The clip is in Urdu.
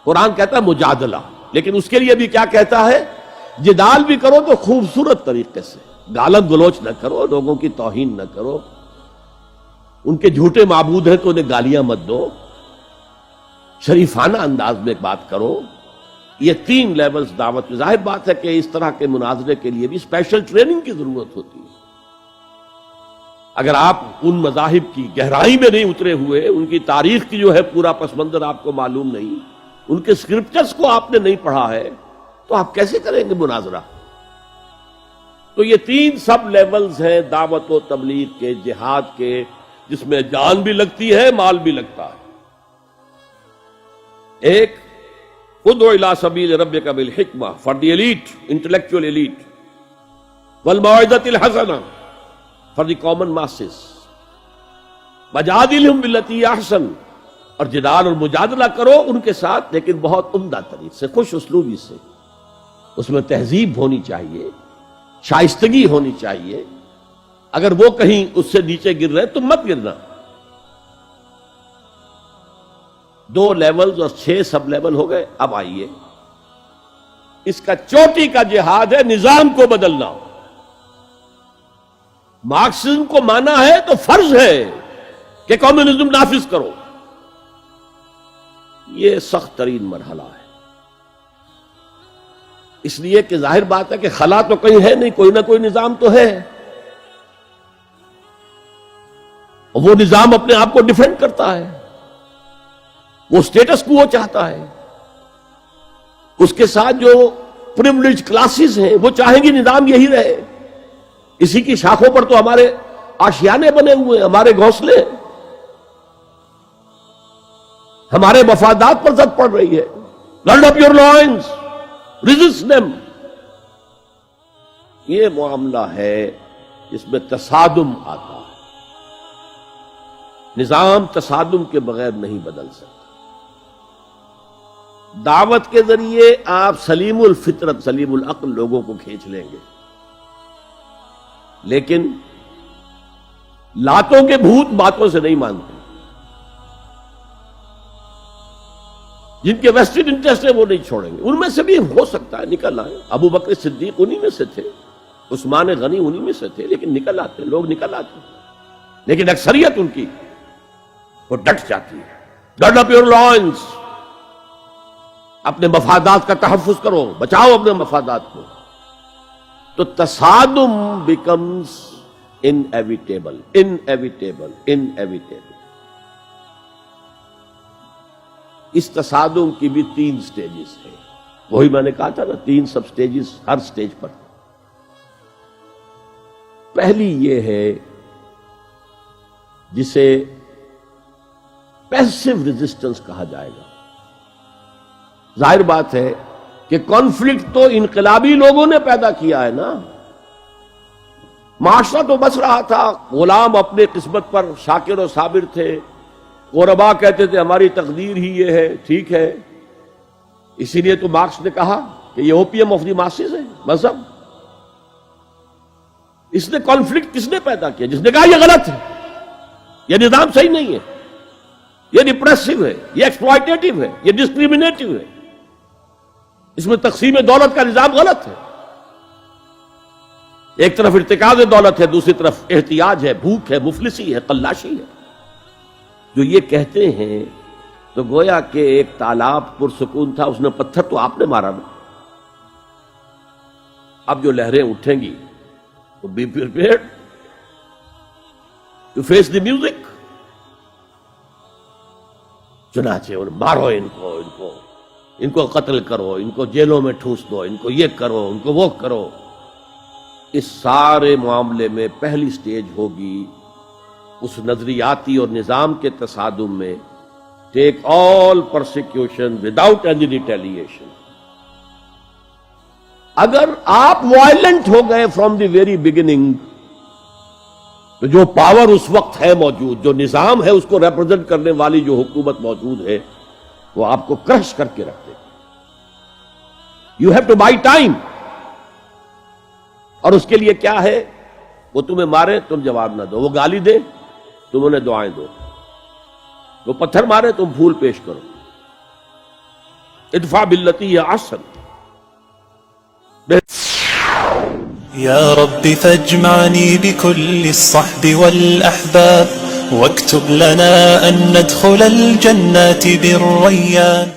قرآن کہتا ہے مجادلہ، لیکن اس کے لیے بھی کیا کہتا ہے؟ جدال بھی کرو تو خوبصورت طریقے سے، گالت گلوچ نہ کرو، لوگوں کی توہین نہ کرو، ان کے جھوٹے معبود ہیں تو انہیں گالیاں مت دو، شریفانہ انداز میں بات کرو۔ یہ 3 لیولز دعوت کی۔ ظاہر بات ہے کہ اس طرح کے مناظرے کے لیے بھی اسپیشل ٹریننگ کی ضرورت ہوتی ہے۔ اگر آپ ان مذاہب کی گہرائی میں نہیں اترے ہوئے، ان کی تاریخ کی جو ہے پورا پس منظر آپ کو معلوم نہیں، ان کے اسکرپچرز کو آپ نے نہیں پڑھا ہے، تو آپ کیسے کریں گے مناظرہ؟ تو یہ 3 سب لیولز ہیں دعوت و تبلیغ کے، جہاد کے، جس میں جان بھی لگتی ہے، مال بھی لگتا ہے۔ ایک ادعو الی سبیل ربک بالحکمہ for the elite, intellectual elite, والموعظۃ الحسنہ فار دی کامن ماسز، وجادلہم باللتی ہی احسن، اور جدال اور مجادلہ کرو ان کے ساتھ، لیکن بہت عمدہ طریقے سے، خوش اسلوبی سے۔ اس میں تہذیب ہونی چاہیے، شائستگی ہونی چاہیے۔ اگر وہ کہیں اس سے نیچے گر رہے تم مت گرنا۔ 2 لیولز اور 6 سب لیول ہو گئے۔ اب آئیے، اس کا چوٹی کا جہاد ہے نظام کو بدلنا۔ مارکسزم کو مانا ہے تو فرض ہے کہ کمیونزم نافذ کرو۔ یہ سخت ترین مرحلہ ہے، اس لیے کہ ظاہر بات ہے کہ خلا تو کہیں ہے نہیں، کوئی نہ کوئی نظام تو ہے، اور وہ نظام اپنے آپ کو ڈیفینڈ کرتا ہے، وہ سٹیٹس کو وہ چاہتا ہے۔ اس کے ساتھ جو پریولیج کلاسز ہیں وہ چاہیں گی نظام یہی رہے۔ اسی کی شاخوں پر تو ہمارے آشیانے بنے ہوئے ہیں، ہمارے گھونسلے، ہمارے مفادات پر زد پڑ رہی ہے۔ Gird up your loins, resist them. یہ معاملہ ہے جس میں تصادم آتا ہے۔ نظام تصادم کے بغیر نہیں بدل سکتا۔ دعوت کے ذریعے آپ سلیم الفطرت، سلیم العقل لوگوں کو کھینچ لیں گے، لیکن لاتوں کے بھوت باتوں سے نہیں مانتے۔ جن کے ویسٹڈ انٹرسٹ ہے وہ نہیں چھوڑیں گے۔ ان میں سے بھی ہو سکتا ہے نکل آئے، ابو بکر صدیق انہی میں سے تھے، عثمان غنی انہی میں سے تھے، لیکن نکل آتے، لوگ نکل آتے، لیکن اکثریت ان کی وہ ڈٹ جاتی ہے۔ گارڈ اپ یور لائنز، اپنے مفادات کا تحفظ کرو، بچاؤ اپنے مفادات کو۔ تو تصادم بیکمز انیویٹیبل، انیویٹیبل، انیویٹیبل۔ اس تصادم کی بھی 3 سٹیجز ہیں، وہی میں نے کہا تھا نا، 3 سب سٹیجز ہر سٹیج پر۔ پہلی یہ ہے جسے پیسو ریزسٹنس کہا جائے گا۔ ظاہر بات ہے کہ کانفلکٹ تو انقلابی لوگوں نے پیدا کیا ہے نا۔ معاشرہ تو بس رہا تھا، غلام اپنے قسمت پر شاکر و صابر تھے، غربا کہتے تھے ہماری تقدیر ہی یہ ہے، ٹھیک ہے۔ اسی لیے تو مارکس نے کہا کہ یہ اوپیم آف دی ماسز ہے، مذہب۔ اس نے کانفلکٹ کس نے پیدا کیا؟ جس نے کہا یہ غلط ہے، یہ نظام صحیح نہیں ہے، یہ ریپریسو ہے، یہ ایکسپلائٹیٹو ہے، یہ ڈسکریمنیٹو ہے، اس میں تقسیم دولت کا نظام غلط ہے۔ ایک طرف ارتکاز دولت ہے، دوسری طرف احتیاج ہے، بھوک ہے، مفلسی ہے، قلاشی ہے۔ جو یہ کہتے ہیں تو گویا کہ ایک تالاب پرسکون تھا، اس نے پتھر تو آپ نے مارا نا۔ اب جو لہریں اٹھیں گی تو be prepared to face the music. چنانچہ اور مارو ان کو قتل کرو، ان کو جیلوں میں ٹھوس دو، ان کو یہ کرو، ان کو وہ کرو۔ اس سارے معاملے میں پہلی سٹیج ہوگی اس نظریاتی اور نظام کے تصادم میں، ٹیک آل پرسیکیوشن وداؤٹ اینی ریٹیلیشن۔ اگر آپ وائلنٹ ہو گئے فرام دی ویری بگننگ، تو جو پاور اس وقت ہے موجود، جو نظام ہے اس کو ریپرزینٹ کرنے والی جو حکومت موجود ہے، وہ آپ کو کرش کر کے رکھ دے گی۔ You have to buy time. اور اس کے لیے کیا ہے؟ وہ تمہیں مارے تم جواب نہ دو، وہ گالی دے تم انہیں دعائیں دو، وہ پتھر مارے تم پھول پیش کرو۔ ادفع باللتی ہی احسن. يا رب فاجمعني بكل الصحب والأحباب واكتب لنا أن ندخل الجنات بالريان.